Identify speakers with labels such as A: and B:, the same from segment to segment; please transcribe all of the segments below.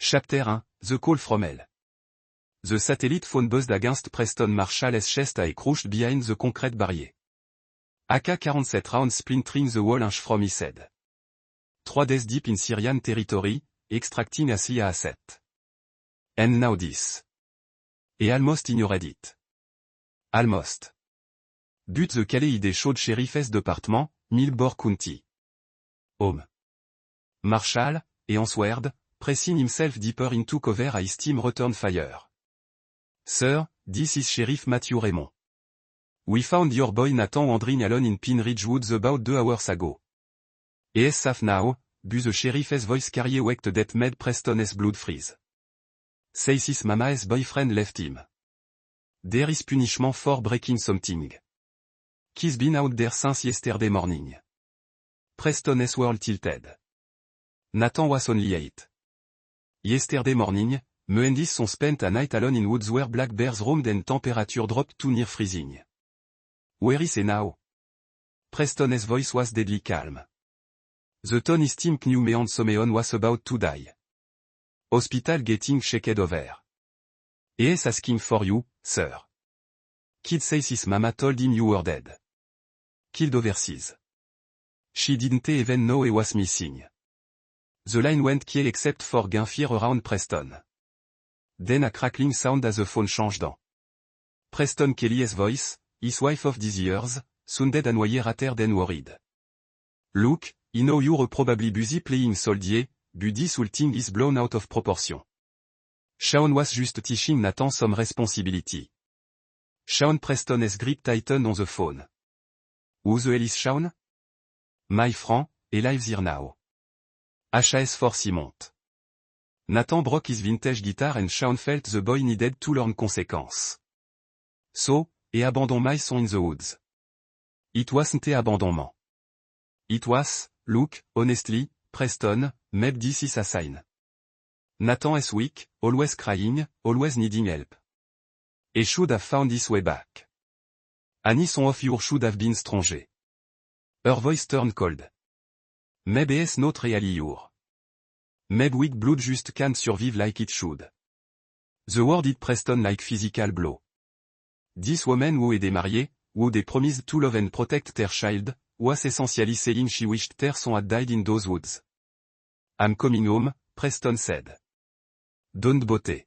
A: Chapter 1, The Call from Hell. The satellite phone buzzed against Preston Marshall's chest and crushed behind the concrete barrier. AK-47 rounds splintering the wall inch from his head. 3 days deep in Syrian territory, extracting a CIA asset. And now this. Et almost ignored it. Almost. But the Kaleide showed Sheriff's Department, Milbor County. Home. Marshall, et answered, pressing himself deeper into cover as team returned fire. Sir, this is Sheriff Matthew Raymond. We found your boy Nathan wandering alone in Pine Ridge Woods about 2 hours ago. He is safe now, but the sheriff's voice carried a weight that made Preston's blood freeze. Says his mama's boyfriend left him. There is punishment for breaking something. He's been out there since yesterday morning. Preston's world tilted. Nathan was only 8. Yesterday morning, me and his son spent a night alone in woods where black bears roamed and temperature dropped to near freezing. Where is he now? Preston's voice was deadly calm. The tone his team knew me and Someon was about to die. Hospital getting checked over. He is asking for you, sir. Kid says his mama told him you were dead. Killed overseas. She didn't even know he was missing. The line went quiet except for gunfire around Preston. Then a crackling sound as the phone changed on. Preston Kelly's voice, his wife of these years, sounded annoyed rather than worried. Look, I know you're probably busy playing soldier, but this whole thing is blown out of proportion. Shawn was just teaching Nathan some responsibility. Shawn Preston's grip tightened on the phone. Who the hell is Shawn? My friend, he lives here now. HAS for Simont. Nathan broke his vintage guitar and Shawn felt the boy needed to learn consequence. So, he abandoned my son in the woods. It wasn't a abandonment. It was, look, honestly, Preston, maybe this is a sign. Nathan is weak, always crying, always needing help. He should have found his way back. Any son of you should have been stronger. Her voice turned cold. Maybe it's not really your. Maybe weak blood just can't survive like it should. The word hit Preston like physical blow. This woman who had married, who they promised to love and protect their child, was essentially saying she wished their son had died in those woods. I'm coming home, Preston said. Don't botte.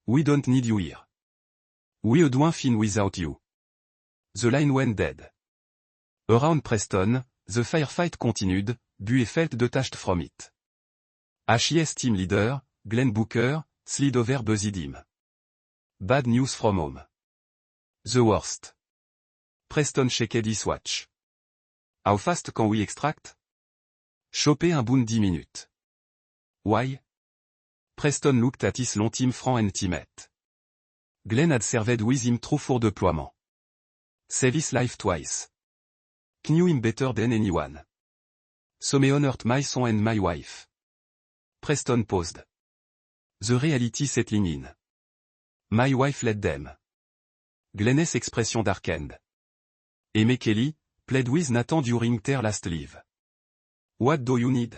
A: We don't need you here. We doing fine without you. The line went dead. Around Preston, the firefight continued, but he felt detached from it. HIS team leader, Glenn Booker, slid over beside him. Bad news from home. The worst. Preston checked his watch. How fast can we extract? Choper un bout 10 minutes. Why? Preston looked at his long team friend and teammate. Glenn had served with him through 4 deployments. Saved his life twice. Knew him better than anyone. Someone hurt my son and my wife. Preston paused. The reality settling in. My wife led them. Glenn's expression darkened. Amy Kelly, played with Nathan during their last leave. What do you need?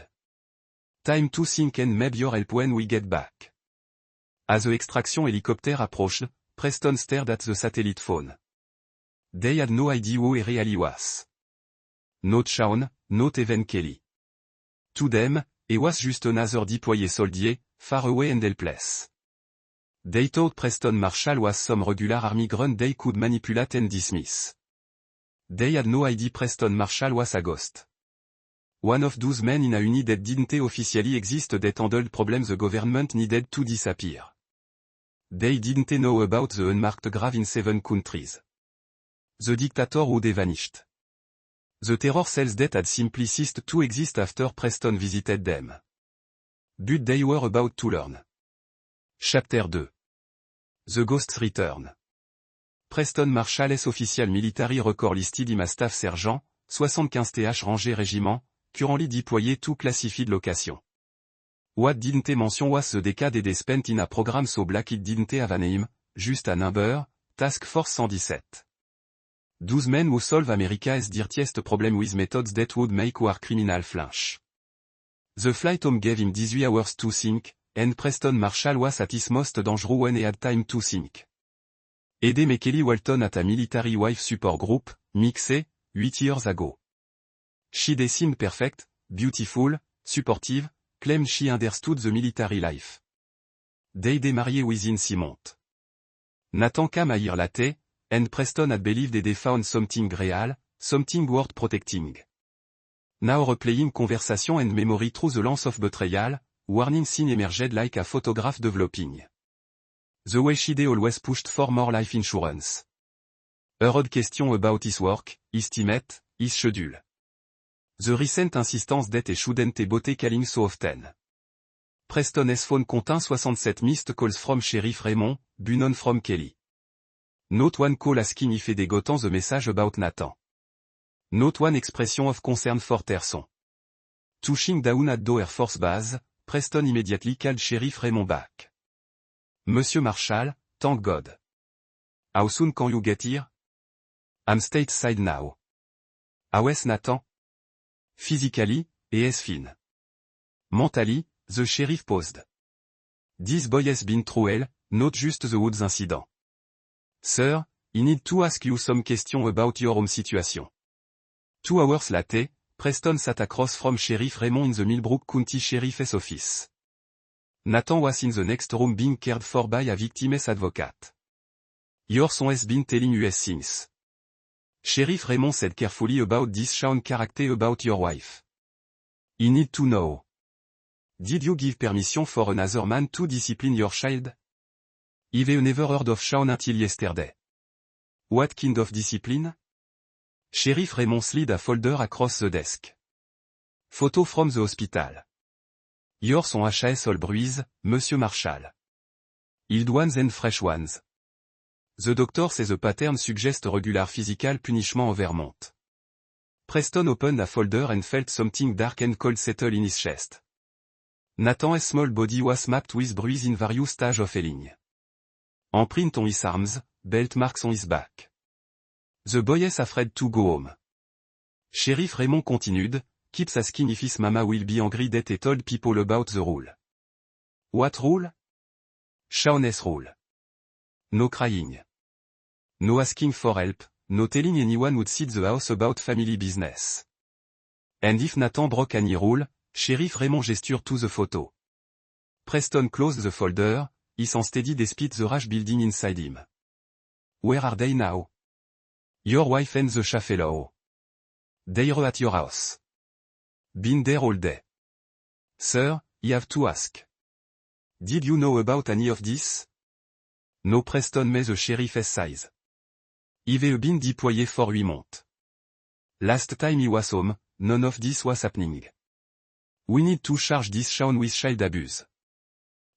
A: Time to think and maybe your help when we get back. As the extraction helicopter approached, Preston stared at the satellite phone. They had no idea who he really was. Not Shawn, not even Kelly. To them, he was just another deployed soldier, far away and helpless. They thought Preston Marshall was some regular army grunt they could manipulate and dismiss. They had no idea Preston Marshall was a ghost. One of those men in a unit that didn't officially exist that handled problems the government needed to disappear. They didn't know about the unmarked grave in 7 countries. The dictator would have vanished. The terror cells that had simply ceased to exist after Preston visited them. But they were about to learn. Chapter 2. The Ghost's Return. Preston Marshall's official military record listed him as Staff Sergeant, 75 th Rangé Régiment, currently deployed to classified location. What didn't mention was the decade they spent in a program so black it didn't have a name, just a number, Task Force 117. 12 men who solve America's dirtiest problem with methods that would make war criminal flinch. The flight home gave him 18 hours to think, and Preston Marshall was at his most dangerous when he had time to think. Eddie McKelly Walton at a military wife support group, Mixe, 8 years ago. She they seemed perfect, beautiful, supportive, claimed she understood the military life. They married within 6 months. Nathan came a year later, and Preston had believed they found something real, something worth protecting. Now replaying conversation and memory through the lens of betrayal, warning sign emerged like a photograph developing. The way she always pushed for more life insurance. Her odd question about his work, his teammate, his schedule. The recent insistence that he shouldn't be calling so often. Preston's phone contain 67 missed calls from Sheriff Raymond, none from Kelly. Not one call asking if they gotten the message about Nathan. Not one expression of concern for Terson. Touching down at the Air Force Base, Preston immediately called Sheriff Raymond back. Monsieur Marshall, thank God. How soon can you get here? I'm stateside now. How is Nathan? Physically, he is fine. Mentally, the sheriff paused. This boy has been through hell, not just the woods incident. Sir, I need to ask you some questions about your home situation. 2 hours later, Preston sat across from Sheriff Raymond in the Millbrook County Sheriff's office. Nathan was in the next room being cared for by a victim's advocate. Your son has been telling us things. Sheriff Raymond said carefully about this Shawn character about your wife. I need to know. Did you give permission for another man to discipline your child? I've never heard of Shawn until yesterday. What kind of discipline? Sheriff Raymond slid a folder across the desk. Photo from the hospital. Yours son HAS all bruise, Monsieur Marshall. Old ones and fresh ones. The doctor says the pattern suggests regular physical punishment of Vermont. Preston opened a folder and felt something dark and cold settle in his chest. Nathan's small body was mapped with bruises in various stages of healing. Imprint on his arms, belt marks on his back. The boy is afraid to go home. Sheriff Raymond continued, keeps asking if his mama will be angry that he told people about the rule. What rule? Shawn's rule. No crying. No asking for help, no telling anyone outside the house about family business. And if Nathan broke any rule, Sheriff Raymond gestured to the photo. Preston closed the folder, his unsteady despite the rage building inside him. Where are they now? Your wife and the Chafellow. They're at your house. Been there all day. Sir, I have to ask. Did you know about any of this? No. Preston met the sheriff's size. I've been deployed for 8 months. Last time he was home, none of this was happening. We need to charge this Shawn with child abuse.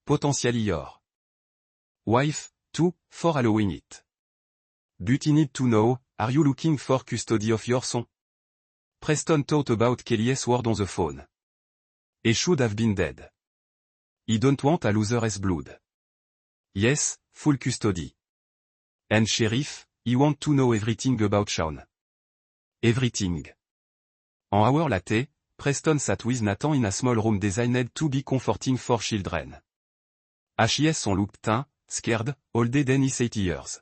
A: Potentially your wife, too, for allowing it. But I need to know, are you looking for custody of your son? Preston thought about Kelly's word on the phone. He should have been dead. I don't want a loser's blood. Yes, full custody. And sheriff, I want to know everything about Shawn. Everything. An hour later, Preston sat with Nathan in a small room designed to be comforting for children. His son looked thin, scared, older than his 80 years.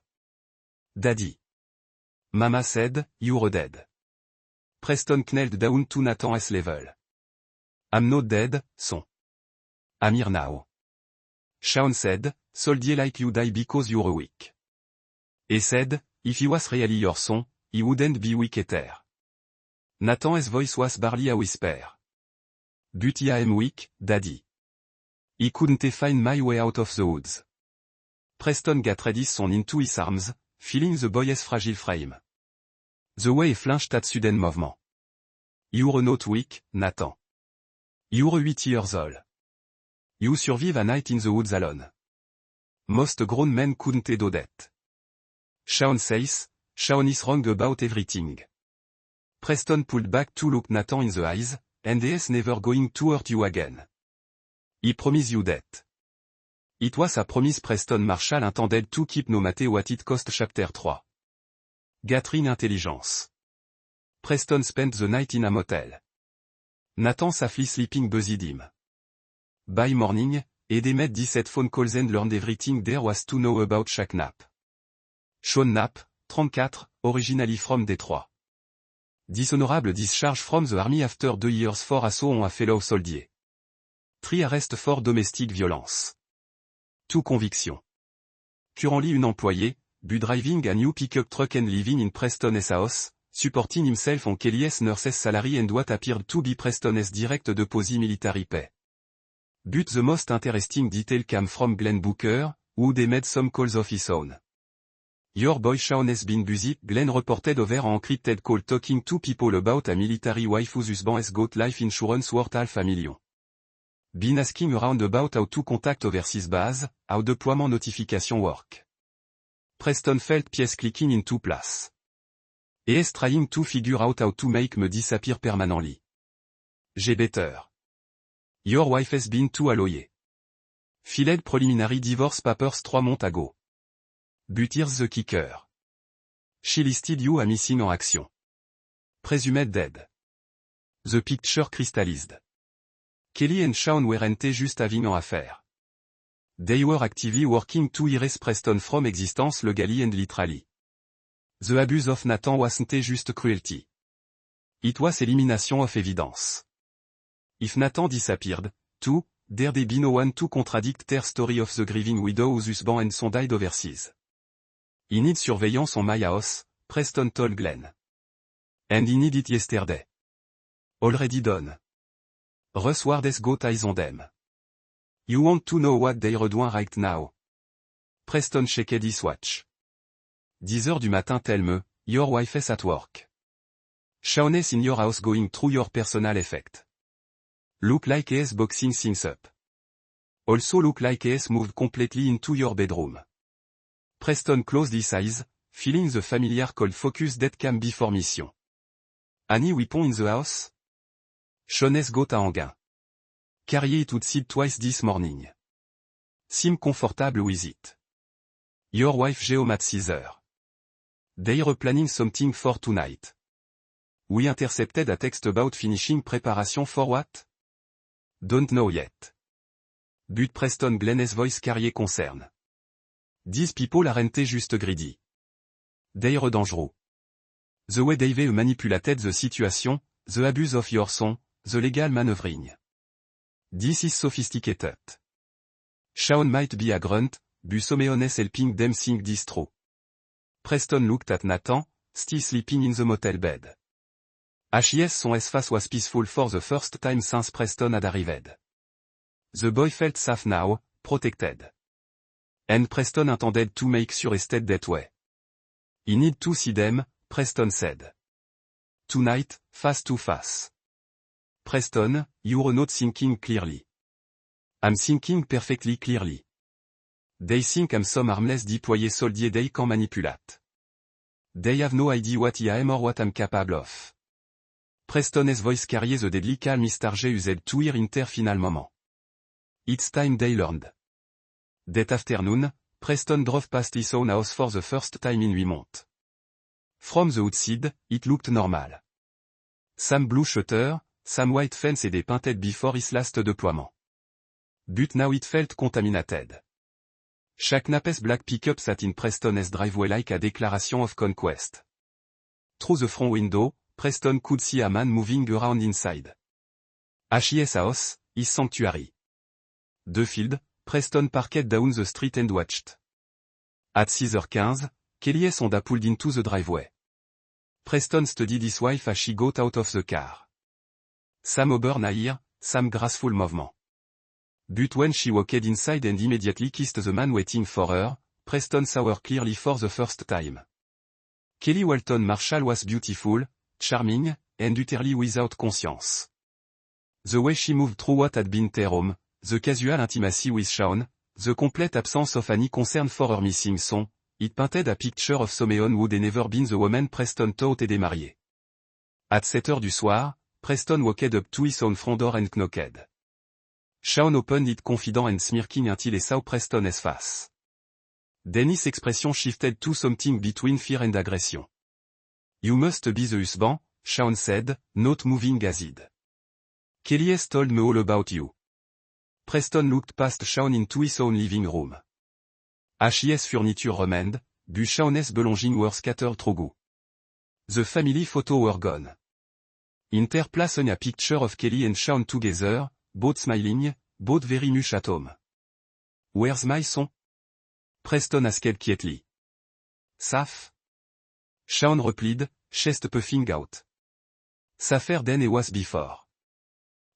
A: Daddy. Mama said, you're dead. Preston knelt down to Nathan's level. I'm not dead, son. I'm here now. Shawn said, soldier like you die because you're weak. He said, if he was really your son, he wouldn't be weak either. Nathan's voice was barely a whisper. But I am weak, Daddy. I couldn't find my way out of the woods. Preston got ready son into his arms, feeling the boy's fragile frame. The way he flinched at sudden movement. You're not weak, Nathan. You're 8 years old. You survive a night in the woods alone. Most grown men couldn't do that. Shawn says, Shawn is wrong about everything. Preston pulled back to look Nathan in the eyes, and he's never going to hurt you again. I promise you that. It was a promise Preston Marshall intended to keep no matter what it cost. Chapter 3. Gathering intelligence. Preston spent the night in a motel. Nathan safely sleeping busied him. By morning, et they made 17 phone calls and learned everything there was to know about Shaq Knapp. Sean Knapp, 34, originally from Detroit. Dishonorable discharge from the army after 2 years for assault on a fellow soldier. 3 arrest for domestic violence. 2 conviction. Currently une employee, but driving a new pickup truck and living in Preston SAS, supporting himself on Kelly's nurse's salary and what appeared to be Preston's direct deposit military pay. But the most interesting detail came from Glenn Booker, who they made some calls of his own. Your boy Sean has been busy, Glenn reported over an encrypted call talking to people about a military wife whose husband has got life insurance worth $500,000. Been asking around about how to contact overseas base, how deployment notification work. Preston felt pièce clicking into place. He is trying to figure out how to make me disappear permanently. J'ai better. Your wife has been to a lawyer. Filed preliminary divorce papers 3 months ago. But here's the kicker. She listed you a missing en action. Presumed dead. The picture crystallized. Kelly and Sean weren't just having an affair. They were actively working to erase Preston from existence legally and literally. The abuse of Nathan wasn't just cruelty. It was elimination of evidence. If Nathan disappeared, too, there'd be no one to contradict their story of the grieving widow whose husband and son died overseas. He needs surveillance on my house, Preston told Glenn. And he need it yesterday. Already done. Russ Ward has got eyes on them. You want to know what they're doing right now? Preston checked his watch. 10 heures du matin. Tell me, your wife is at work. Sean is in your house going through your personal effect. Look like he is boxing things up. Also look like he is moved completely into your bedroom. Preston closed his eyes, feeling the familiar cold focus that came before mission. Any weapon in the house? Sean has got a handgun. Carrier it outside twice this morning. Seem comfortable with it. Your wife geomat Caesar. They're planning something for tonight. We intercepted a text about finishing preparation for what? Don't know yet. But Preston Glenn's voice carried concern. These people aren't just greedy. They're dangerous. The way they've manipulated the situation, the abuse of your son, the legal maneuvering. This is sophisticated. Sean might be a grunt, but Someone is helping them think this through. Preston looked at Nathan, still sleeping in the motel bed. HIS son face was peaceful for the first time since Preston had arrived. The boy felt safe now, protected. And Preston intended to make sure he stayed that way. He need to see them, Preston said. Tonight, face to face. Preston, you're not thinking clearly. I'm thinking perfectly clearly. They think I'm some harmless deployé soldier they can manipulate. They have no idea what I am or what I'm capable of. Preston's voice carried the deadly calm Mr. J used to hear in their final moment. It's time they learned. That afternoon, Preston drove past his own house for the first time in 8 months. From the outside, it looked normal. Some blue shutter, some white fence et des painted before his last deployment. But now it felt contaminated. Shaq Knapp's black pickup sat in Preston's driveway like a declaration of conquest. Through the front window, Preston could see a man moving around inside. HIS house, his sanctuary. The field, Preston parked down the street and watched. At 6h15, Kelly and Honda pulled into the driveway. Preston studied his wife as she got out of the car. Some auburn hair, some graceful movement. But when she walked inside and immediately kissed the man waiting for her, Preston saw her clearly for the first time. Kelly Walton Marshall was beautiful, charming, and utterly without conscience. The way she moved through what had been their home, the casual intimacy with Sean, the complete absence of any concern for her missing son, it painted a picture of someone who had never been the woman Preston thought he'd married. At 7h du soir, Preston walked up to his own front door and knocked. Sean opened it confident and smirking until he saw Preston's face. Then his expression shifted to something between fear and aggression. You must be the husband, Sean said, not moving as he'd. Kelly has told me all about you. Preston looked past Shaun into his own living room. HIS furniture remained, but Shaun's belongings were scattered through. The family photo were gone. Interplacing a picture of Kelly and Shaun together, both smiling, both very much at home. Where's my son? Preston asked quietly. Safe? Shaun replied, chest puffing out. Safer than he was before.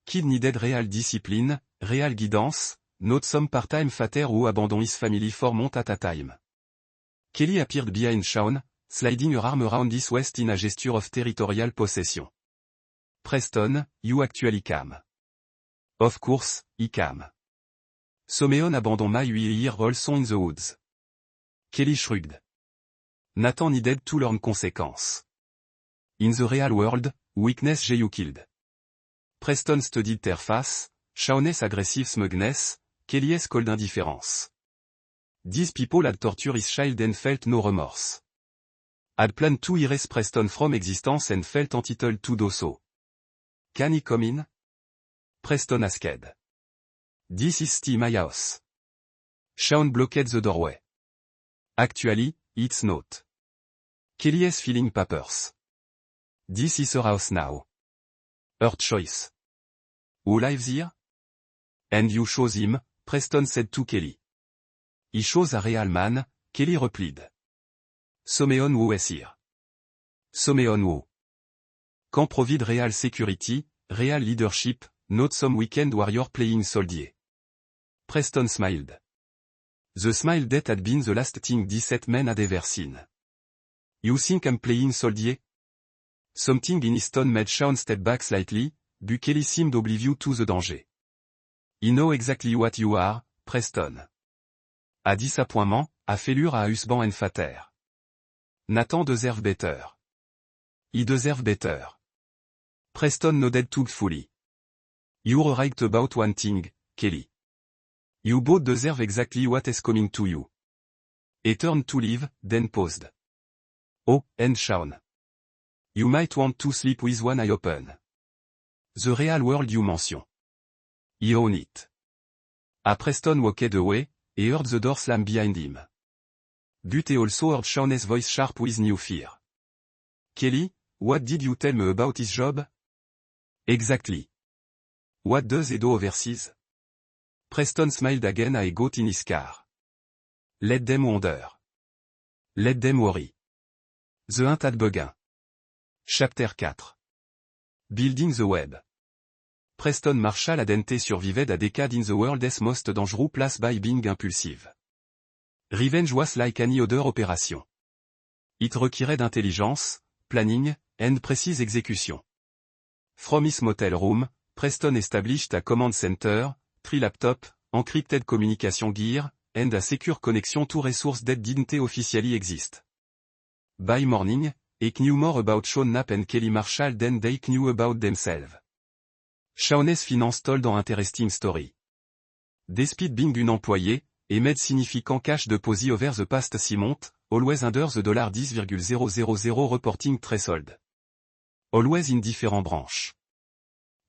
A: Kid needed real discipline, real guidance, not some part-time father who abandoned his family for months at a time. Kelly appeared behind Shaun, sliding her arm around his waist in a gesture of territorial possession. Preston, you actually came. Of course, he came. Someone abandoned my year also in the woods. Kelly shrugged. Nathan needed to learn consequence. In the real world, weakness you killed. Preston studied their face, Shaun's aggressive smugness, Kelly's cold indifference. These people had tortured his child and felt no remorse. Had planned to erase Preston from existence and felt entitled to do so. Can he come in? Preston asked. This is still my house. Shaun blocked the doorway. Actually, it's not. Kelly's filing papers. This is her house now. Her choice. Who lives here? And you chose him, Preston said to Kelly. He chose a real man, Kelly replied. Someone who is here. Someone who can provide real security, real leadership, not some weekend warrior playing soldier. Preston smiled. The smile that had been the last thing this man had ever seen. You think I'm playing soldier? Something in his tone made Shaun step back slightly, but Kelly seemed oblivious to the danger. He know exactly what you are, Preston. A disappointment, a failure à husband and father. Nathan deserve better. He deserve better. Preston nodded thoughtfully. You're right about one thing, Kelly. You both deserve exactly what is coming to you. He turned to leave, then paused. Oh, and Shaun. You might want to sleep with one eye open. The real world you mention. He owned it. A Preston walked away, he heard the door slam behind him. But he also heard Shaun's voice sharp with new fear. Kelly, what did you tell me about his job? Exactly. What does he do overseas? Preston smiled again as he got in his car. Let them wonder. Let them worry. The hunt had begun. Chapter 4. Building the web. Preston Marshall hadn't survived a decade in the world's most dangerous place by being impulsive. Revenge was like any other operation. It required intelligence, planning, and precise execution. From his motel room, Preston established a command center, 3 laptops, encrypted communication gear, and a secure connection to resources that didn't officially exist. By morning, he knew more about Shaun Knapp and Kelly Marshall than they knew about themselves. Shaun's finance told an interesting story. Despite being an employee, he made significant cash deposits over the past 6 months, always under the $10,000 reporting threshold. Always in different branches.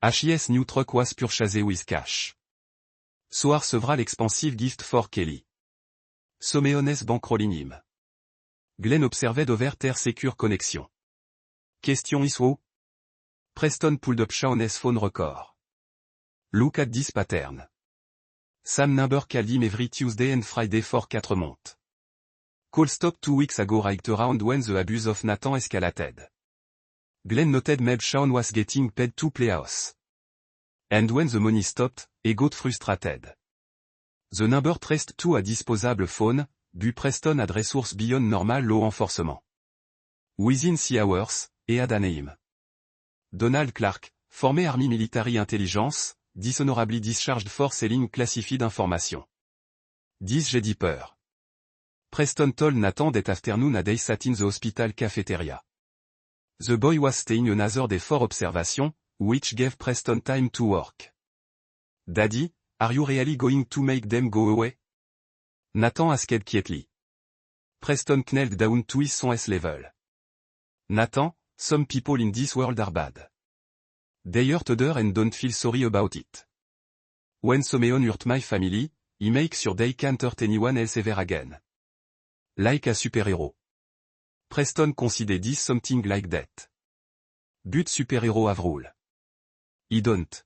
A: HIS new truck was purchased with cash. Soar several expensive gift for Kelly. Someone's bankrolling him. Glenn observed over their secure connection. Question is who? Preston pulled up Shaun's phone record. Look at this pattern. Sam number called him every Tuesday and Friday for 4 months. Call stopped 2 weeks ago right around when the abuse of Nathan escalated. Glenn noted maybe Shaun was getting paid to play house. And when the money stopped, he got frustrated. The number traced to a disposable phone, but Preston had resources beyond normal law enforcement. Within 6 hours, he had a name. Donald Clark, former Army Military Intelligence, dishonorably discharged for selling classified information. This J. Deeper. Preston told Nathan that afternoon they sat in the hospital cafeteria. The boy was staying another day for observation, which gave Preston time to work. Daddy, are you really going to make them go away? Nathan asked quietly. Preston knelt down to his son's level. Nathan, some people in this world are bad. They hurt others and don't feel sorry about it. When someone hurt my family, he makes sure they can't hurt anyone else ever again. Like a superhero. Preston considered this something like that. But superhero have rule. He don't.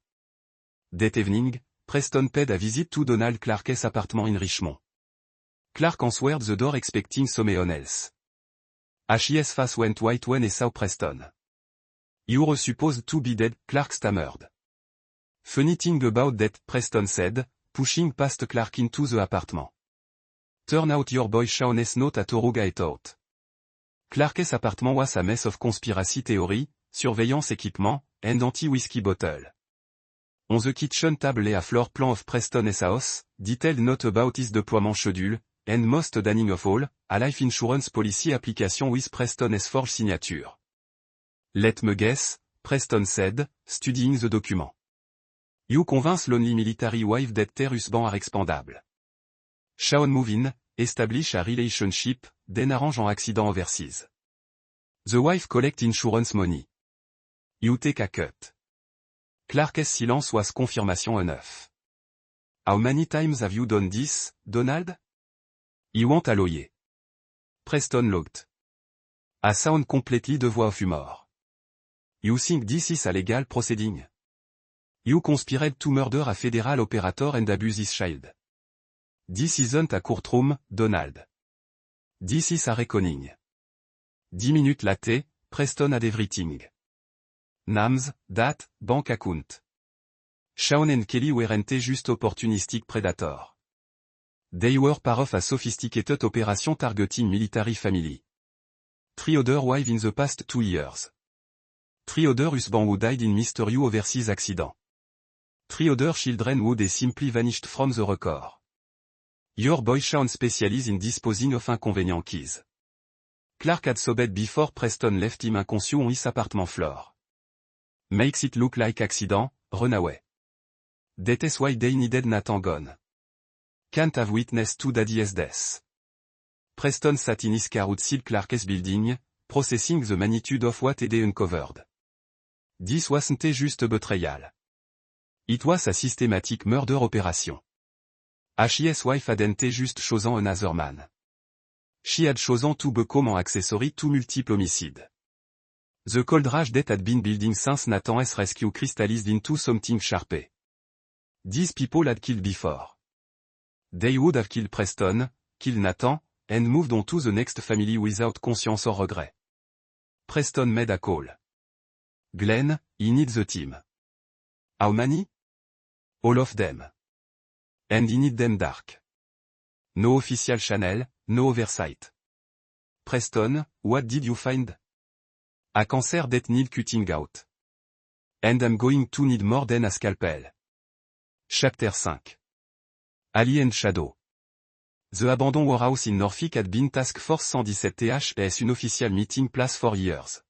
A: That evening, Preston paid a visit to Donald Clark's apartment in Richmond. Clark answered the door expecting someone else. His face went white when he saw Preston. You were supposed to be dead, Clark stammered. Funny thing about that, Preston said, pushing past Clark into the apartment. Turn out your boy Sean's not at all I thought. Clark's apartment was a mess of conspiracy theory, surveillance equipment, and anti-whiskey bottle. On the kitchen table lay a floor plan of Preston's house, detailed note about his deployment schedule, and most damning of all, a life insurance policy application with Preston's forged signature. Let me guess, Preston said, studying the document. You convince lonely military wife that their husband are expendable. Sean move in, establish a relationship, then arrange an accident overseas. The wife collect insurance money. You take a cut. Clark's silence was confirmation enough. How many times have you done this, Donald? He want a lawyer. Preston looked. A sound completely devoid of humor. You think this is a legal proceeding? You conspired to murder a federal operator and abuse his child. This isn't a courtroom, Donald. This is a reckoning. 10 minutes later, Preston had everything. Names, date, bank account. Sean and Kelly weren't just opportunistic predator. They were part of a sophisticated operation targeting military family. 3 other wives in the past 2 years. 3 other husbands who died in mysterious overseas accident. 3 other children who they simply vanished from the record. Your boy Sean specializes in disposing of inconvenient keys. Clark had sobbed before Preston left him unconscious on his apartment floor. Makes it look like accident, run away. That is why they needed Nathan gone. Can't have witnessed to Daddy's death. Preston sat in his car outside Clark's building, processing the magnitude of what he'd uncovered. This wasn't just a betrayal. It was a systematic murder operation. His wife hadn't just chosen another man. She had chosen to become an accessory to multiple homicides. The cold rage that had been building since Nathan's rescue crystallized into something sharp. These people had killed before. They would have killed Preston, killed Nathan, and moved on to the next family without conscience or regret. Preston made a call. Glenn, he needs the team. How many? All of them. And he need them dark. No official channel, no oversight. Preston, what did you find? A cancer that need cutting out. And I'm going to need more than a scalpel. Chapter 5. Ali and Shadow. The abandoned warehouse in Norfolk had been Task Force 117 TH's unofficial meeting place for years.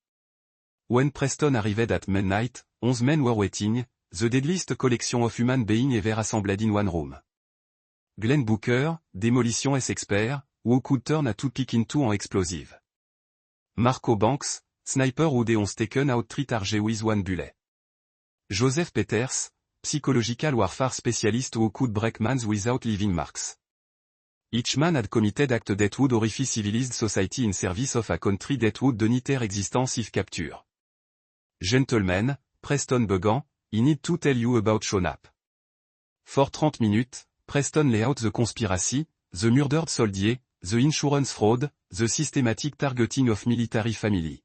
A: When Preston arrived at midnight, 11 men were waiting, the deadliest collection of human beings ever assembled in one room. Glenn Booker, demolition expert, who could turn a toothpick into an explosive. Marco Banks, sniper who once taken out 3 targets with 1 bullet. Joseph Peters, psychological warfare specialist who could break mans without leaving marks. Each man had committed act that would horrify civilized society in service of a country that would deny their existence if captured. Gentlemen, Preston began, I need to tell you about Shonap. For 30 minutes, Preston lay out the conspiracy, the murdered soldier, the insurance fraud, the systematic targeting of military family.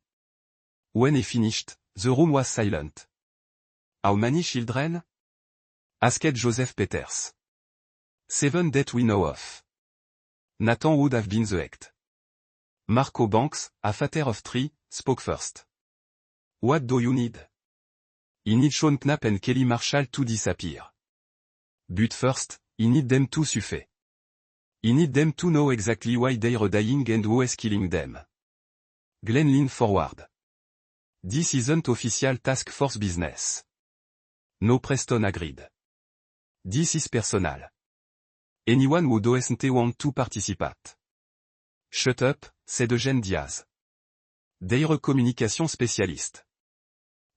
A: When he finished, the room was silent. How many children? Asked Joseph Peters. 7 that we know of. Nathan would have been the act. Marco Banks, a father of 3, spoke first. What do you need? I need Sean Knapp and Kelly Marshall to disappear. But first, I need them to suffer. I need them to know exactly why they are dying and who is killing them. Glenn leaned forward. This isn't official task force business. No, Preston agreed. This is personal. Anyone who doesn't want to participate. Shut up, said Eugene Diaz. They're a communication specialist.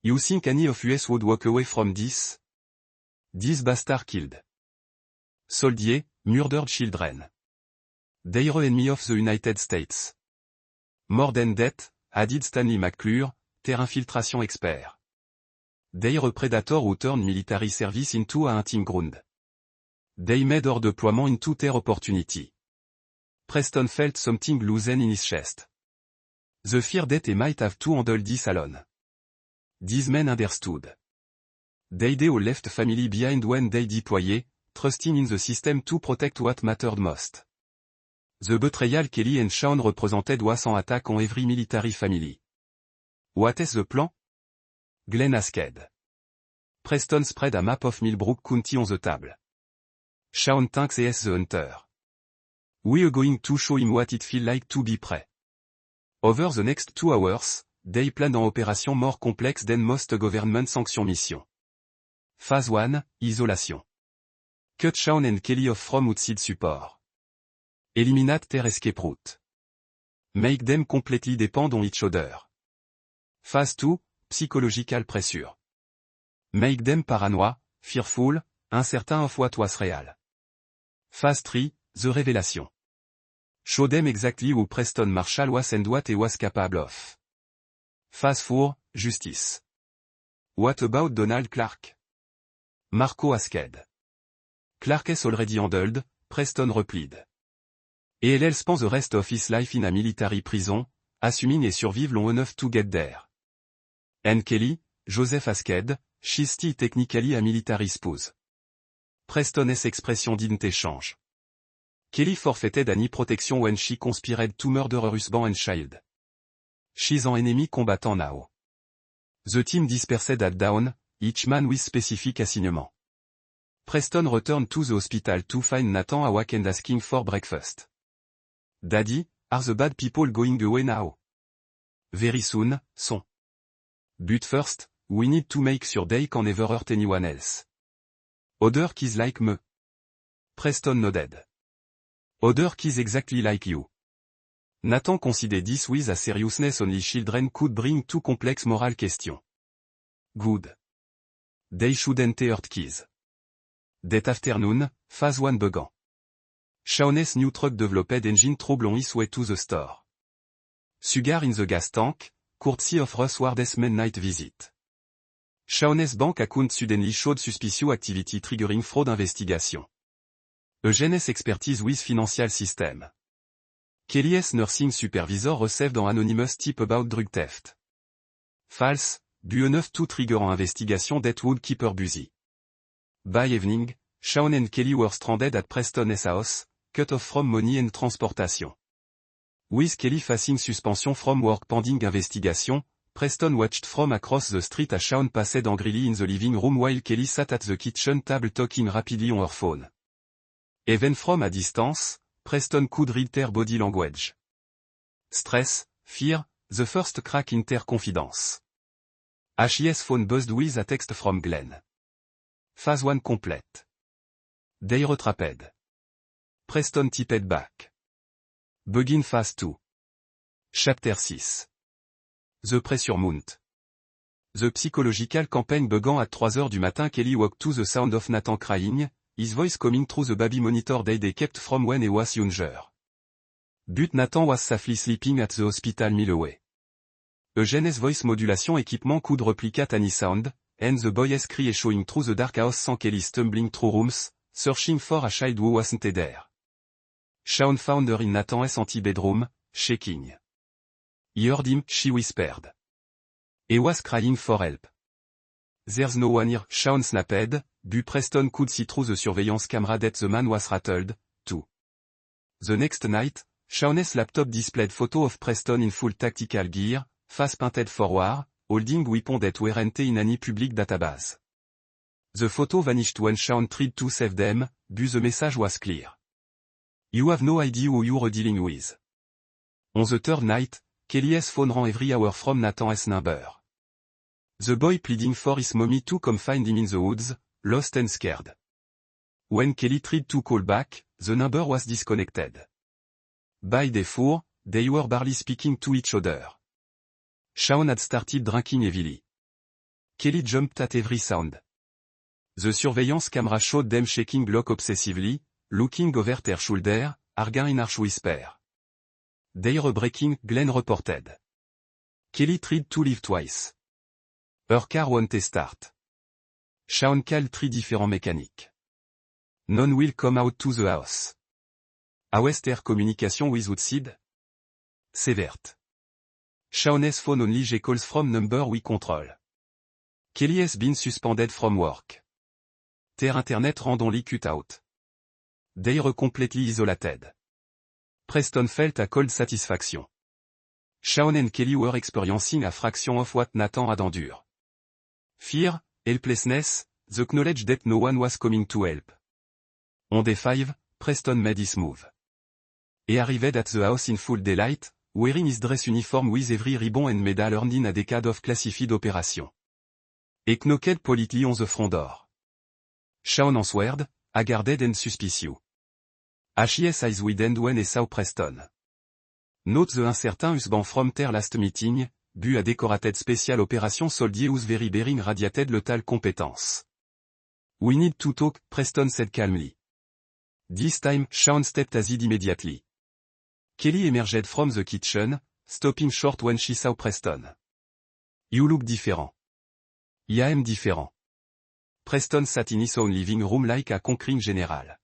A: You think any of us would walk away from this? This bastard killed Soldier, murdered children. They're enemy of the United States. More than that, added Stanley McClure, terre infiltration expert. They're predator who turn military service into a hunting ground. They made our deployment into their opportunity. Preston felt something loosen in his chest. The fear that he might have to handle this alone. These men understood. They all left family behind when they deployed, trusting in the system to protect what mattered most. The betrayal Kelly and Shawn represented was an attack on every military family. What is the plan? Glenn asked. Preston spread a map of Millbrook County on the table. Shawn thinks he is the hunter. We are going to show him what it feels like to be prey. Over the next 2 hours, they planned an operation more complex than most government sanction mission. Phase 1, isolation. Cut Shawn and Kelly off from outside support. Eliminate their escape route. Make them completely depend on each other. Phase 2, psychological pressure. Make them paranoid, fearful, uncertain of what was real. Phase 3, the revelation. Show them exactly who Preston Marshall was and what he was capable of. Phase 4, justice. What about Donald Clark? Marco asked. Clark is already handled, Preston replied. Et he'll spend the rest of his life in a military prison, assuming he survive long enough to get there. And Kelly, Joseph asked, she's still technically a military spouse. Preston's expression didn't change. Kelly forfeited any protection when she conspired to murder her husband and child. She's an enemy combatant now. The team dispersed at dawn, each man with specific assignment. Preston returned to the hospital to find Nathan awake and asking for breakfast. Daddy, are the bad people going away now? Very soon, son. But first, we need to make sure they can never hurt anyone else. Other kids like me. Preston nodded. Other kids exactly like you. Nathan considered this with a seriousness only children could bring to complex moral questions. Good. They shouldn't hurt kids. That afternoon, phase 1 began. Shawn's new truck developed engine trouble on its way to the store. Sugar in the gas tank, courtesy of Russ Ward's midnight visit. Shawn's bank account suddenly showed suspicious activity triggering fraud investigation. Eugene's expertise with financial system. Kelly's nursing supervisor received an anonymous tip about drug theft. False, but enough to trigger an investigation that would keep her busy. By evening, Shawn and Kelly were stranded at Preston's house, cut off from money and transportation. With Kelly facing suspension from work pending investigation, Preston watched from across the street as Shawn passed angrily in the living room while Kelly sat at the kitchen table talking rapidly on her phone. Even from a distance, Preston could read their body language. Stress, fear, the first crack in their confidence. HES phone buzzed with a text from Glenn. Phase 1 complete. They retrapped. Preston tipped back. Begin phase 2. Chapter 6. The pressure mount. The psychological campaign began at 3 heures du matin. Kelly woke to the sound of Nathan crying, his voice coming through the baby monitor they kept from when he was younger. But Nathan was safely sleeping at the hospital mile away. Eugene's voice modulation equipment could replicate any sound, and the boy's cry showing through the dark house sans Kelly stumbling through rooms, searching for a child who wasn't there. Shawn found her in Nathan's anti-bedroom, shaking. He heard him, she whispered. He was crying for help. There's no one here, Shawn snapped, but Preston could see through the surveillance camera that the man was rattled, too. The next night, Shawn's laptop displayed photo of Preston in full tactical gear, face painted forward, holding weapon that weren't in any public database. The photo vanished when Shawn tried to save them, but the message was clear. You have no idea who you're dealing with. On the third night, Kelly's phone rang every hour from Nathan's number. The boy pleading for his mommy to come find him in the woods, lost and scared. When Kelly tried to call back, the number was disconnected. By day 4, they were barely speaking to each other. Shawn had started drinking heavily. Kelly jumped at every sound. The surveillance camera showed them shaking block obsessively, looking over their shoulder, arguing in harsh whisper. They're breaking, Glenn reported. Kelly tried to leave twice. Her car won't start. Shaun called 3 different mechanics. None will come out to the house. How is their communication with outside? Severt. Shaun's phone only get calls from number we control. Kelly has been suspended from work. Their internet rand only cut out. They're completely isolated. Preston felt a cold satisfaction. Shaun and Kelly were experiencing a fraction of what Nathan had endured. Fear, helplessness, the knowledge that no one was coming to help. On day 5, Preston made his move. He arrived at the house in full daylight, wearing his dress uniform with every ribbon and medal earned in a decade of classified operation. He knocked politely on the front door. Shaun answered, haggard and suspicious. His eyes widened when he saw Preston. Note the uncertain husband from their last meeting, but a decorated special operation soldier whose very bearing radiated lethal competence. We need to talk, Preston said calmly. This time, Shaun stepped aside immediately. Kelly emerged from the kitchen, stopping short when she saw Preston. You look different. I am different. Preston sat in his own living room like a conquering general.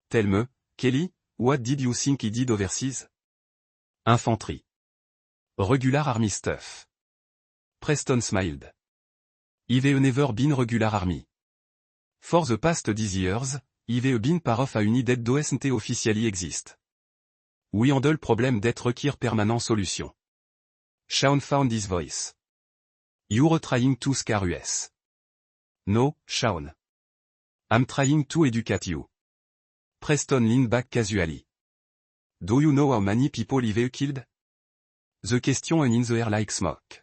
A: Tell me, Kelly, what did you think he did overseas? Infantry. Regular army stuff. Preston smiled. I've never been regular army. For the past 10 years, I've been part of a unit that doesn't officially exist. We handle problem that require permanent solution. Shaun found his voice. You're trying to scare us. No, Shaun. I'm trying to educate you. Preston leaned back casually. Do you know how many people I've killed? The question hung in the air like smoke.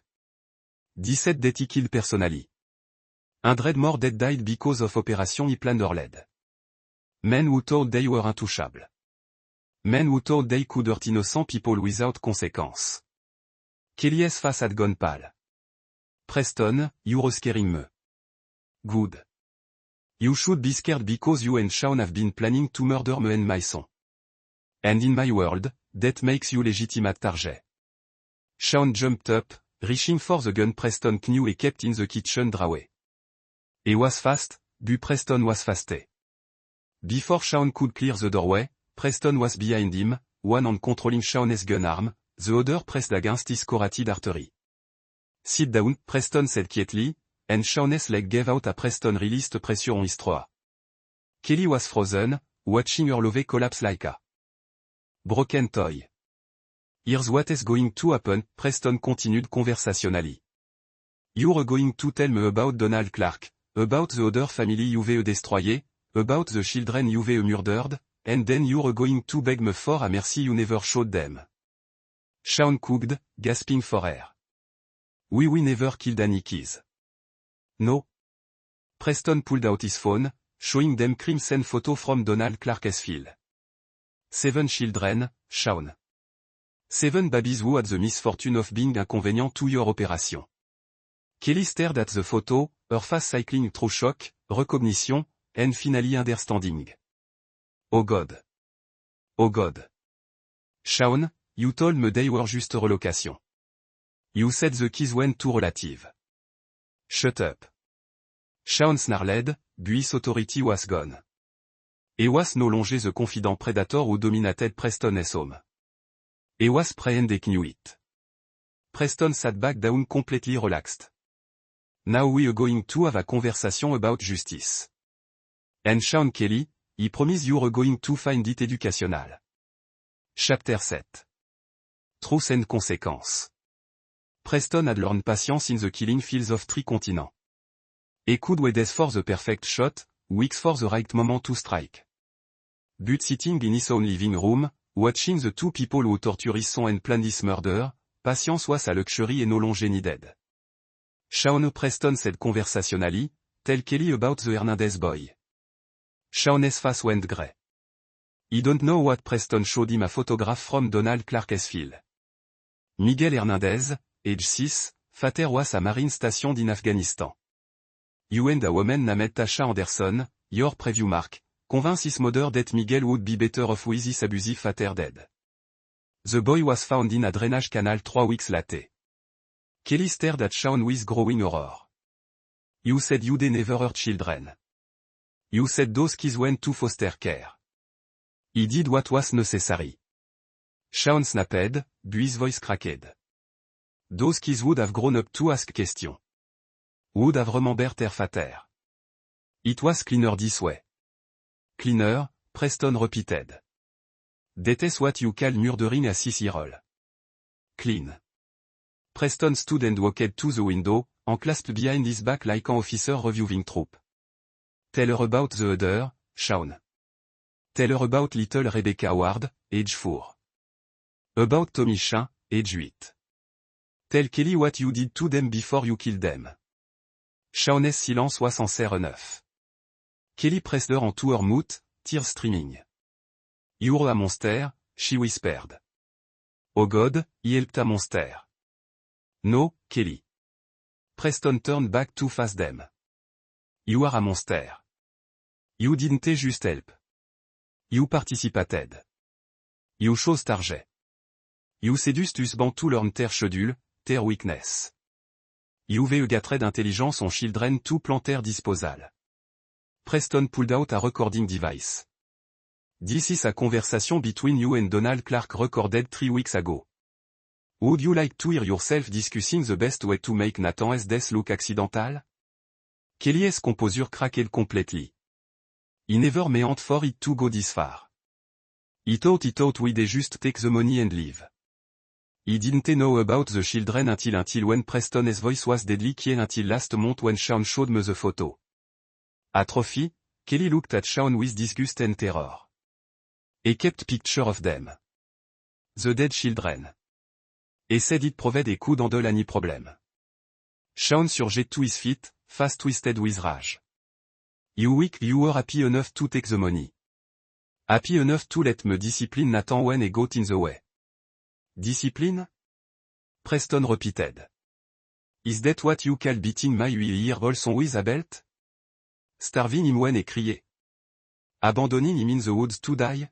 A: 17 that he killed personally. 100 more that died because of operation he planned or led. Men who thought they were untouchable. Men who thought they could hurt innocent people without consequence. Kelly's face had gone pale. Preston, you're scaring me. Good. You should be scared because you and Shaun have been planning to murder me and my son. And in my world, that makes you legitimate target. Shaun jumped up, reaching for the gun Preston knew he kept in the kitchen drawer. He was fast, but Preston was faster. Before Shaun could clear the doorway, Preston was behind him, one hand controlling Shaun's gun arm, the other pressed against his carotid artery. Sit down, Preston said quietly, and Shaun's leg gave out as Preston released pressure on his throat. Kelly was frozen, watching her love collapse like a broken toy. Here's what is going to happen, Preston continued conversationally. You're going to tell me about Donald Clark, about the other family you've destroyed, about the children you've murdered, and then you're going to beg me for a mercy you never showed them. Shaun coughed, gasping for air. We never killed any kids. No. Preston pulled out his phone, showing them crimson photo from Donald Clark's field. 7 children, Shaun. 7 babies who had the misfortune of being inconvenient to your operation. Kelly stared at the photo, her face cycling through shock, recognition, and finally understanding. Oh God. Oh God. Shaun, you told me they were just a relocation. You said the keys went to relative. Shut up. Shaun snarled, but his authority was gone. He was no longer the confident predator who dominated Preston's home. He was prey and they knew it. Preston sat back down completely relaxed. Now we're going to have a conversation about justice. And Shaun Kelly, he promised you're going to find it educational. Chapter 7. Truth and Consequence. Preston had learned patience in the killing fields of 3 continents. He could wait days for the perfect shot, weeks for the right moment to strike. But sitting in his own living room, watching the 2 people who tortured his son and planned his murder, patience was a luxury and no longer needed. Shaun Preston said conversationally, tell Kelly about the Hernandez boy. Shaun's face went grey. He don't know what Preston showed him a photograph from Donald Clark's field. Miguel Hernandez, age 6, father was a marine stationed in Afghanistan. You and a woman named Tasha Anderson, your preview mark, convince his mother that Miguel would be better off with his abusive father dead. The boy was found in a drainage canal 3 weeks later. Kelly stared at Shaun with growing horror. You said you'd never hurt children. You said those kids went to foster care. He did what was necessary. Shaun snapped, but his voice cracked. Those kids would have grown up to ask questions. Would have remembered their father. It was cleaner this way. Cleaner, Preston repeated. That is what you call murdering a 6-year-old. Clean. Preston stood and walked to the window, and clasped behind his back like an officer reviewing troop. Tell her about the other, Shaun. Tell her about little Rebecca Howard, age 4. About Tommy Shane, age 8. Tell Kelly what you did to them before you killed them. Shaun's silence was sincere enough. Kelly pressed her onto her mouth, tears streaming. You're a monster, she whispered. Oh God, he helped a monster. No, Kelly. Preston turned back to face them. You are a monster. You didn't just help. You participated. You chose target. You seduced us to learn their schedule, their weakness. You've gathered intelligence on children to plant their disposal. Preston pulled out a recording device. This is a conversation between you and Donald Clark recorded 3 weeks ago. Would you like to hear yourself discussing the best way to make Nathan's death look accidental? Kelly's composure cracked completely. He never meant for it to go this far. He thought we'd just take the money and leave. He didn't know about the children until when Preston's voice was deadly quiet until last month when Shaun showed me the photo. Atrophy, Kelly looked at Shaun with disgust and terror. He kept picture of them. The dead children. He said it proved he could handle any problem. Shaun surged to his feet, face twisted with rage. You weak, you were happy enough to take the money. Happy enough to let me discipline Nathan when he got in the way. Discipline? Preston repeated. Is that what you call beating my 8-year-old son with a belt? Starving him when he cried. Abandoning him in the woods to die?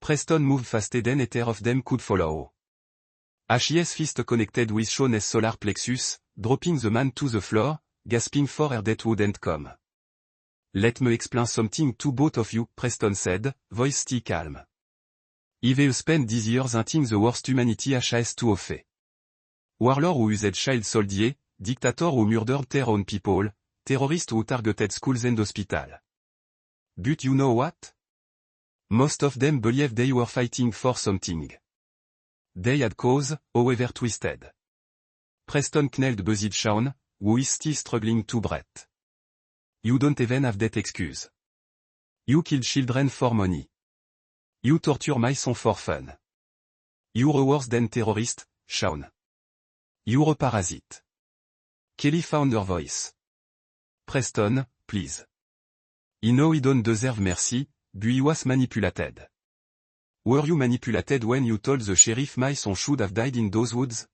A: Preston moved faster than either of them could follow. His fist connected with Shaun's solar plexus, dropping the man to the floor, gasping for air that wouldn't come. Let me explain something to both of you, Preston said, voice still calm. I've spent these years hunting the worst humanity has to offer. Warlord who used child soldiers, dictator who murdered their own people, terrorists who targeted schools and hospitals. But you know what? Most of them believed they were fighting for something. They had cause, however twisted. Preston knelt beside Shaun, who is still struggling to breathe. You don't even have that excuse. You kill children for money. You torture my son for fun. You're worse than terrorist, Shaun. You're a parasite. Kelly found her voice. Preston, please. He know he don't deserve mercy, but he was manipulated. Were you manipulated when you told the sheriff my son should have died in those woods?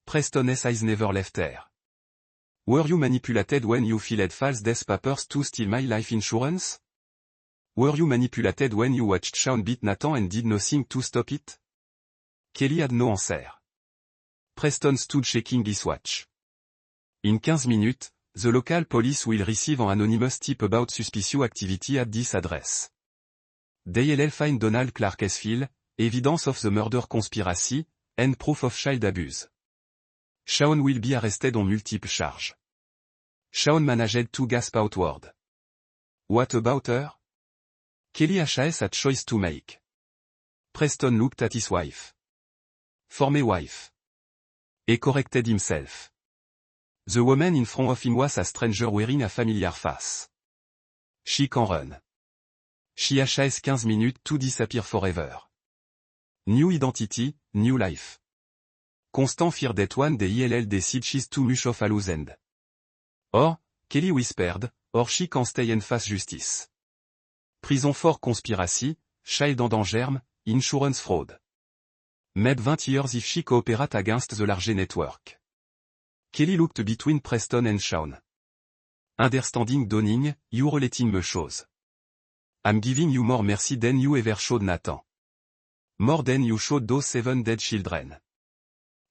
A: Preston's eyes never left her. Were you manipulated when you filed false death papers to steal my life insurance? Were you manipulated when you watched Shaun beat Nathan and did nothing to stop it? Kelly had no answer. Preston stood shaking his watch. In 15 minutes, the local police will receive an anonymous tip about suspicious activity at this address. They'll find Donald Clark's file, evidence of the murder conspiracy, and proof of child abuse. Shaun will be arrested on multiple charges. Shaun managed to gasp outward. What about her? Kelly has a choice to make. Preston looked at his wife. For my wife. He corrected himself. The woman in front of him was a stranger wearing a familiar face. She can run. She has 15 minutes to disappear forever. New identity, new life. Constant fear that one day he'll decide she's too much of a loose end. Or, Kelly whispered, or she can stay and face justice. Prison for conspiracy, child endangerment, insurance fraud. Maybe 20 years if she cooperate against the large network. Kelly looked between Preston and Shaun. Understanding dawning, you relating me shows. I'm giving you more mercy than you ever showed Nathan. More than you showed those 7 dead children.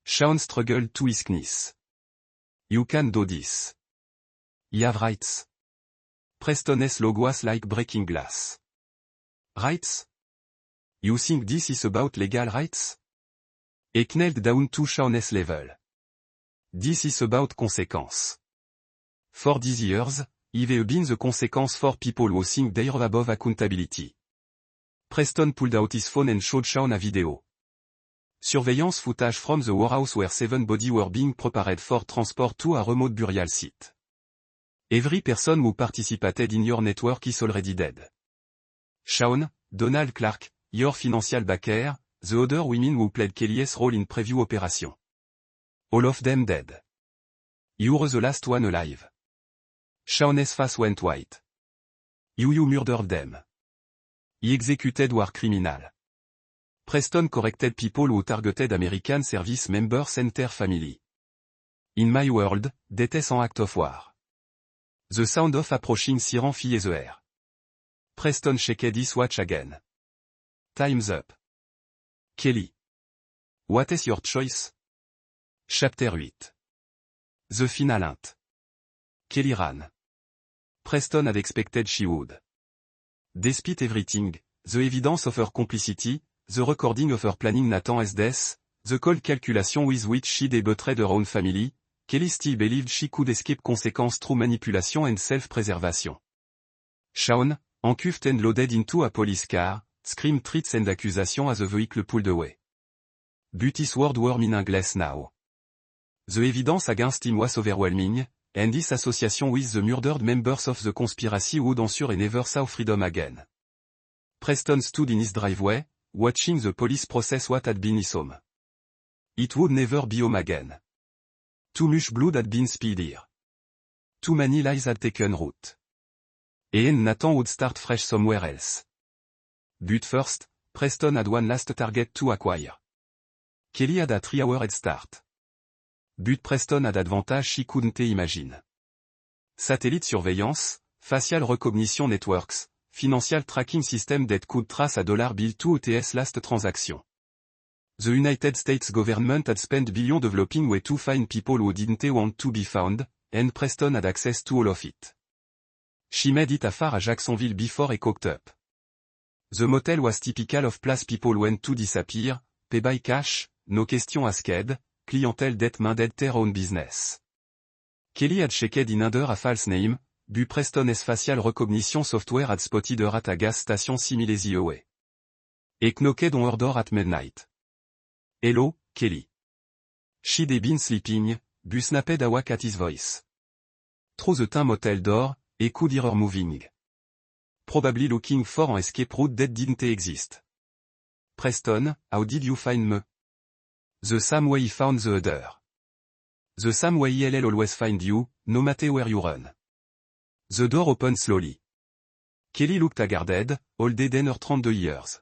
A: Shaun struggled to his knees. You can do this. You have rights. Preston's logo was like breaking glass. Rights? You think this is about legal rights? He knelt down to Shaun's level. This is about consequence. For these years, I've been the consequence for people who think they're above accountability. Preston pulled out his phone and showed Shaun a video. Surveillance footage from the warehouse where 7 bodies were being prepared for transport to a remote burial site. Every person who participated in your network is already dead. Shaun, Donald Clark, your financial backer, the other women who played Kelly's role in preview operation. All of them dead. You were the last one alive. Shaun's face went white. You murdered them. He executed war criminal. Preston corrected people who targeted American service members and their family. In my world, death is an act of war. The sound of approaching siren filled the air. Preston checked his watch again. Time's up. Kelly. What is your choice? Chapter 8. The final hint. Kelly ran. Preston had expected she would. Despite everything, the evidence of her complicity, the recording of her planning Nathan's death, the cold calculation with which she betrayed her own family, Kelly still believed she could escape consequences through manipulation and self-preservation. Shaun, handcuffed and loaded into a police car, screamed threats and accusations as the vehicle pulled away. But his words were meaningless now. The evidence against him was overwhelming, and his association with the murdered members of the conspiracy would ensure he never saw freedom again. Preston stood in his driveway, watching the police process what had been his home. It would never be home again. Too much blood had been spilled here. Too many lies had taken root. And Nathan would start fresh somewhere else. But first, Preston had one last target to acquire. Kelly had a 3-hour head start. But Preston had advantage she couldn't imagine. Satellite surveillance, facial recognition networks, financial tracking system that could trace a dollar bill to OTS last transaction. The United States government had spent billions developing way to find people who didn't want to be found, and Preston had access to all of it. She made it afar à Jacksonville before he cocked up. The motel was typical of place people went to disappear, pay by cash, no question asked, clientele that minded their own business. Kelly had checked in under a false name, but Preston's facial recognition software had spotted her at a gas station 6 miles away. He knocked on her door at midnight. Hello, Kelly. She'd been sleeping, but snapped awake at his voice. Through the tin motel door, he could hear her moving. Probably looking for an escape route that didn't exist. Preston, how did you find me? The same way he found the other. The same way he'll always find you, no matter where you run. The door opened slowly. Kelly looked haggard, older than her 32 years.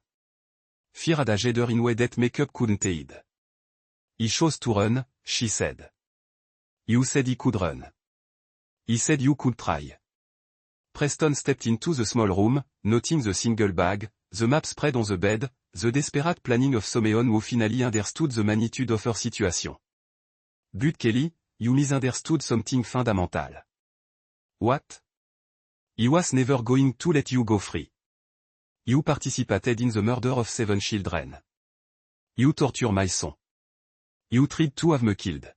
A: Fear had aged her in way that makeup couldn't hide. He chose to run, she said. You said he could run. He said you could try. Preston stepped into the small room, noting the single bag, the map spread on the bed, the desperate planning of someone who finally understood the magnitude of her situation. But Kelly, you misunderstood something fundamental. What? He was never going to let you go free. You participated in the murder of 7 children. You tortured my son. You tried to have me killed.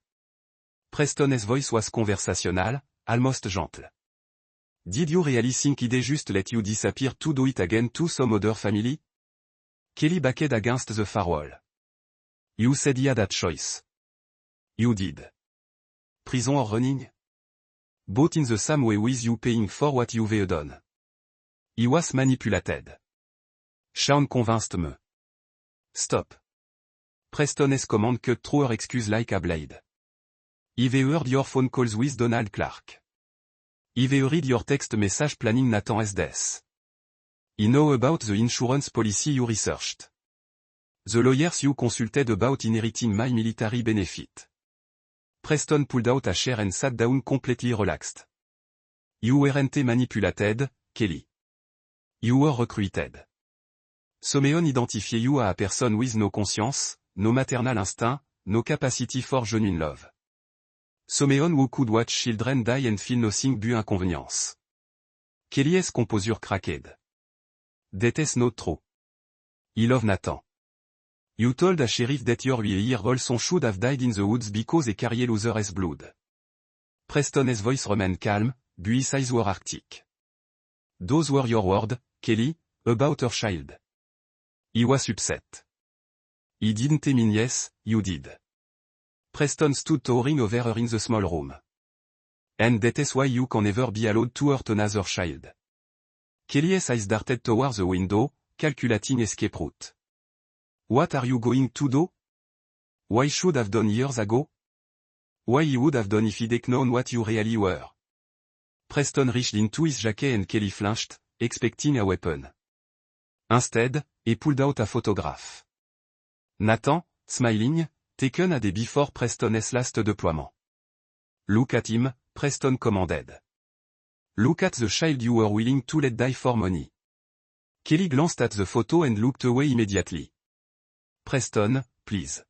A: Preston's voice was conversational, almost gentle. Did you really think he'd just let you disappear to do it again to some other family? Kelly backed against the far wall. You said he had a choice. You did. Prison or running? Both in the same way with you paying for what you've done. He was manipulated. Shaun convinced me. Stop. Preston's command cut through her excuse like a blade. I've heard your phone calls with Donald Clark. I've read your text message planning Nathan's death. I know about the insurance policy you researched. The lawyers you consulted about inheriting my military benefit. Preston pulled out a chair and sat down completely relaxed. You weren't manipulated, Kelly. You were recruited. Someone identify you a person with no conscience, no maternal instinct, no capacity for genuine love. Someone who could watch children die and feel nothing but inconvenience. Kelly's composure cracked. That is not true. I love Nathan. You told a sheriff that your 8-year-old son should have died in the woods because a carrier loser's blood. Preston's voice remained calm, but his eyes were arctic. Those were your words, Kelly, about her child. He was upset. He didn't mean yes, you did. Preston stood towering over her in the small room. And that is why you can never be allowed to hurt another child. Kelly's eyes darted towards the window, calculating escape route. What are you going to do? Why should have done years ago? Why he would have done if he'd known what you really were? Preston reached into his jacket and Kelly flinched, expecting a weapon. Instead, he pulled out a photograph. Nathan, smiling, taken a day before Preston's last deployment. Look at him, Preston commanded. Look at the child you were willing to let die for money. Kelly glanced at the photo and looked away immediately. Preston, please.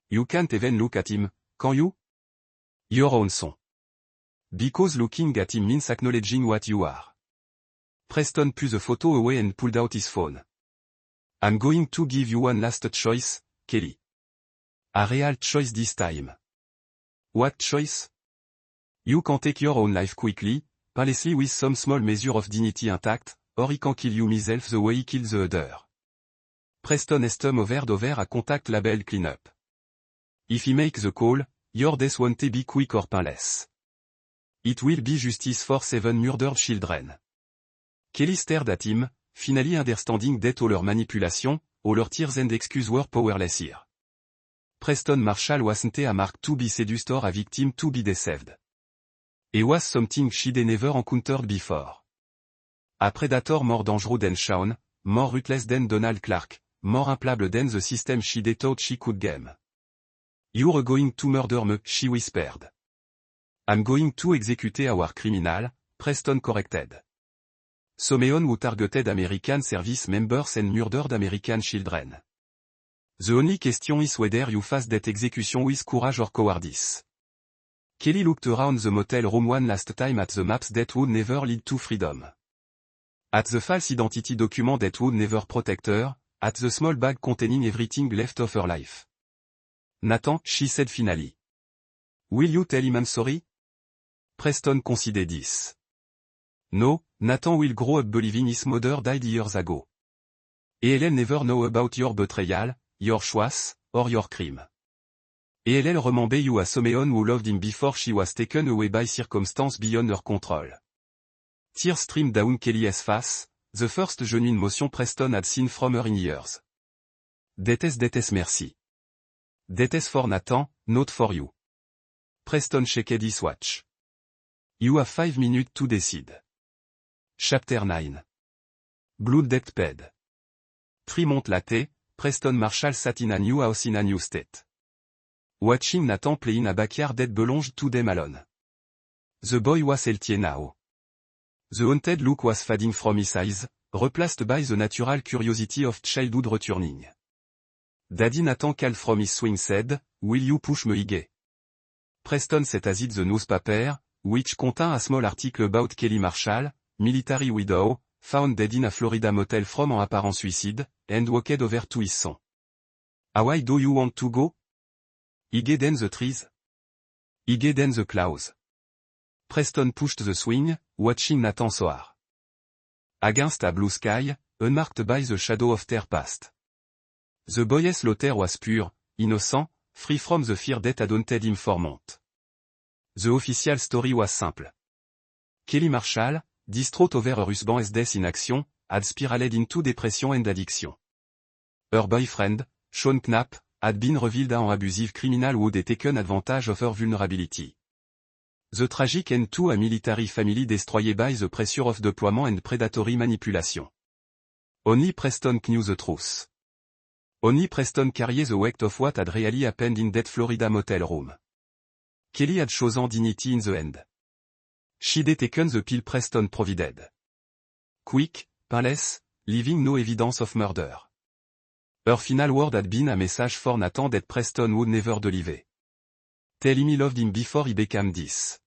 A: You can't even look at him, can you? Your own son. Because looking at him means acknowledging what you are. Preston put the photo away and pulled out his phone. I'm going to give you one last choice, Kelly. A real choice this time. What choice? You can take your own life quickly, painlessly with some small measure of dignity intact, or he can kill you himself the way he killed the other. Preston thumb hovered over a contact label cleanup. If he makes the call, your death won't be quick or painless. It will be justice for 7 murdered children. Kelly stared at him, finally understanding that all her manipulation, all her tears and excuses were powerless here. Preston Marshall wasn't a mark to be seduced or a victim to be deceived. He was something she'd never encountered before. A predator more dangerous than Shaun, more ruthless than Donald Clark, more implacable than the system she'd thought she could game. You're going to murder me, she whispered. I'm going to execute our criminal, Preston corrected. Someone who targeted American service members and murdered American children. The only question is whether you face that execution with courage or cowardice. Kelly looked around the motel room one last time at the maps that would never lead to freedom. At the false identity document that would never protect her, at the small bag containing everything left of her life. Nathan, she said finally. Will you tell him I'm sorry? Preston considered this. No, Nathan will grow up believing his mother died years ago. He'll never know about your betrayal, your choice, or your crime. He'll remember you as someone who loved him before she was taken away by circumstances beyond her control. Tears streamed down Kelly's face, the first genuine emotion Preston had seen from her in years. That is mercy. That is for Nathan, not for you. Preston checked his watch. You have 5 minutes to decide. Chapter 9. Blood Debt Paid. 3 months later, Preston Marshall sat in a new house in a new state. Watching Nathan play in a backyard that belonged to them alone. The boy was healthy now. The haunted look was fading from his eyes, replaced by the natural curiosity of childhood returning. Daddy Nathan called from his swing said, will you push me Iggy? Preston set as it the newspaper, which contained a small article about Kelly Marshall, military widow, found dead in a Florida motel from an apparent suicide, and walked over to his son. Why do you want to go? Iggy then the trees. Iggy then the clouds. Preston pushed the swing, watching Nathan soar. Against a blue sky, unmarked by the shadow of their past. The boy's slaughter was pure, innocent, free from the fear that had haunted him for months. The official story was simple. Kelly Marshall, distraught over her husband's death in action, had spiraled into depression and addiction. Her boyfriend, Sean Knapp, had been revealed as an abusive criminal who had taken advantage of her vulnerability. The tragic end to a military family destroyed by the pressure of deployment and predatory manipulation. Only Preston knew the truth. Only Preston carried the weight of what had really happened in that Florida motel room. Kelly had chosen dignity in the end. She'd taken the pill Preston provided. Quick, painless, leaving no evidence of murder. Her final word had been a message for Nathan that Preston would never deliver. Tell him he loved him before he became this.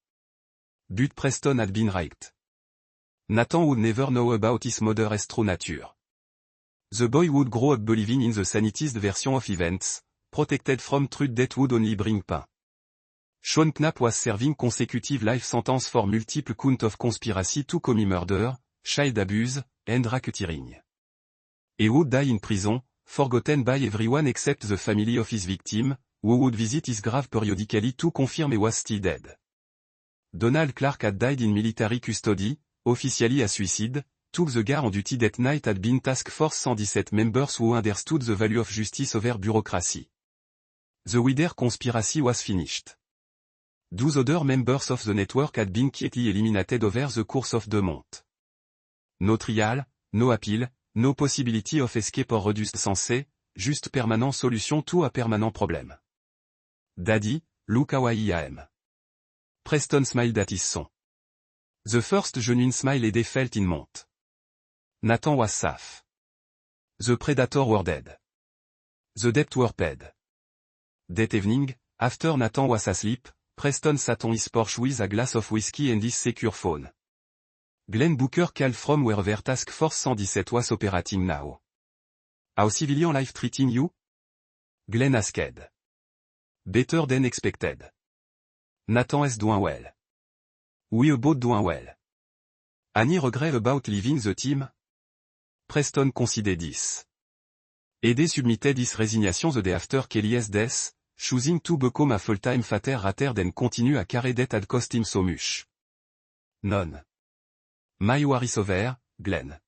A: But Preston had been right. Nathan would never know about his mother's true nature. The boy would grow up believing in the sanitized version of events, protected from truth that would only bring pain. Sean Knapp was serving consecutive life sentence for multiple counts of conspiracy to commit murder, child abuse, and racketeering. He would die in prison, forgotten by everyone except the family of his victim, who would visit his grave periodically to confirm he was still dead. Donald Clark had died in military custody, officially a suicide, took the guard on duty that night had been Task Force 117 members who understood the value of justice over bureaucracy. The wider conspiracy was finished. 12 other members of the network had been quietly eliminated over the course of the month. No trial, no appeal, no possibility of escape or reduced sentence, just permanent solution to a permanent problem. Daddy, look how I am. Preston smiled at his son. The first genuine smile Eddie felt in months. Nathan was safe. The predator were dead. The debt were paid. That evening, after Nathan was asleep, Preston sat on his porch with a glass of whiskey and his secure phone. Glenn Booker called from wherever Task Force 117 was operating now. How civilian life treating you? Glenn asked. Better than expected. Nathan is doing well. We both doing well. Any regret about leaving the team? Preston considered this. Eddie submitted his resignation the day after Kelly's death, choosing to become a full-time father rather than continue a career that had cost him so much. None. My worries over, Glenn.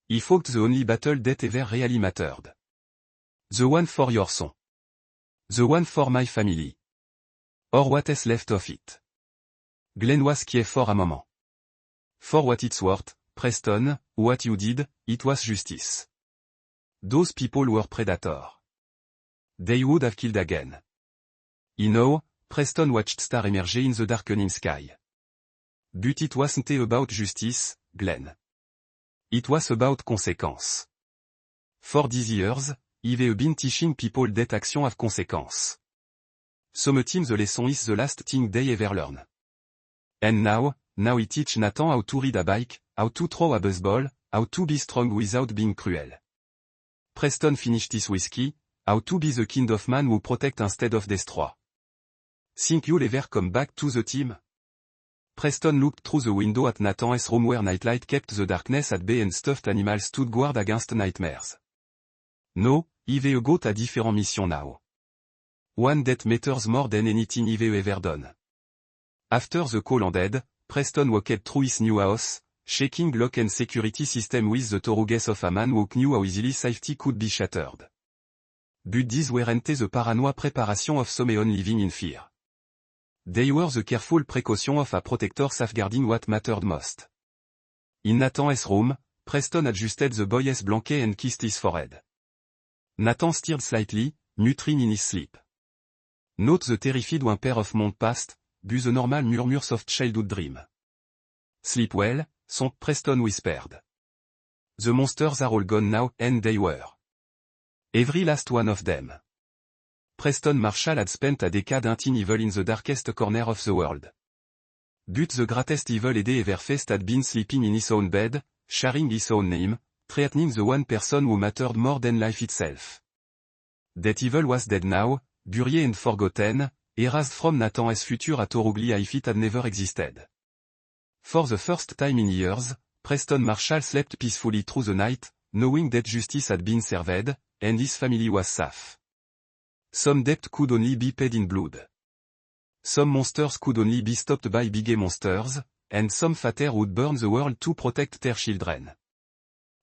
A: He fought the only battle that ever really mattered. The one for your son. The one for my family. Or what is left of it. Glenn was quiet for a moment. For what it's worth, Preston, what you did, it was justice. Those people were predators. They would have killed again. Preston watched stars emerge in the darkening sky. But it wasn't about justice, Glenn. It was about consequence. For these years, I've been teaching people that action have consequence. Sometimes the lesson is the last thing they ever learn. And now I teach Nathan how to ride a bike, how to throw a baseball, how to be strong without being cruel. Preston finished his whiskey, how to be the kind of man who protect instead of destroy. Think you'll ever come back to the team? Preston looked through the window at Nathan's room where nightlight kept the darkness at bay and stuffed animals stood guard against nightmares. No, I've got a different mission now. One that matters more than anything I've ever done. After the call ended, Preston walked through his new house, shaking lock and security system with the thoroughness of a man who knew how easily safety could be shattered. But these weren't the paranoid preparation of someone living in fear. They were the careful precaution of a protector safeguarding what mattered most. In Nathan's room, Preston adjusted the boy's blanket and kissed his forehead. Nathan stirred slightly, muttering in his sleep. Not the terrified whimper of months past, but the normal murmurs of childhood dream. Sleep well, son, Preston whispered. The monsters are all gone now, and they were. Every last one of them. Preston Marshall had spent a decade hunting evil in the darkest corner of the world. But the greatest evil Eddie ever faced had been sleeping in his own bed, sharing his own name, threatening the one person who mattered more than life itself. That evil was dead now, buried and forgotten, erased from Nathan's future at Torugli if it had never existed. For the first time in years, Preston Marshall slept peacefully through the night, knowing that justice had been served, and his family was safe. Some debt could only be paid in blood. Some monsters could only be stopped by big monsters, and some father would burn the world to protect their children.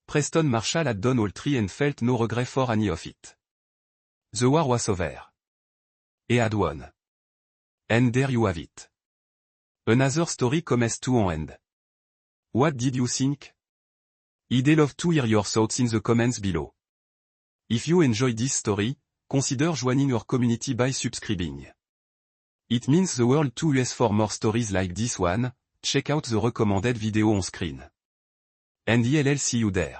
A: Preston Marshall had done all three and felt no regret for any of it. The war was over. He had won. And there you have it. Another story comes to an end. What did you think? I'd love to hear your thoughts in the comments below. If you enjoyed this story, consider joining our community by subscribing. It means the world to us for more stories like this one. Check out the recommended video on screen. And I'll see you there.